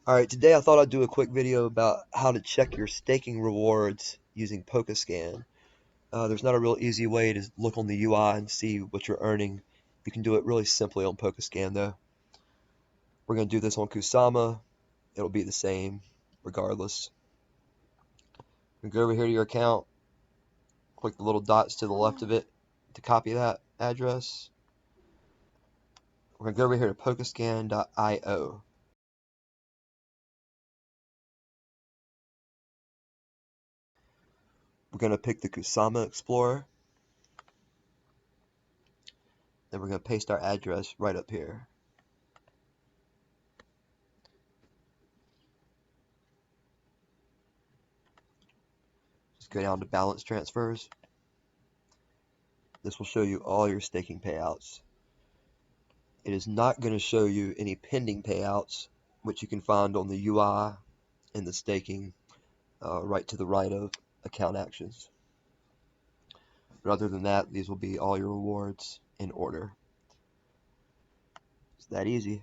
Alright, today I thought I'd do a quick video about how to check your staking rewards using Polkascan. There's not a real easy way to look on the UI and see what you're earning. You can do it really simply on Polkascan though. We're going to do this on Kusama. It'll be the same regardless. You go over here to your account, click the little dots to the left of it to copy that address. We're going to go over here to Polkascan.io. We're going to pick the Kusama Explorer. Then we're going to paste our address right up here. Just go down to balance transfers. This will show you all your staking payouts. It is not going to show you any pending payouts, which you can find on the UI and the staking right to the right of account actions. But other than that, these will be all your rewards in order. It's that easy.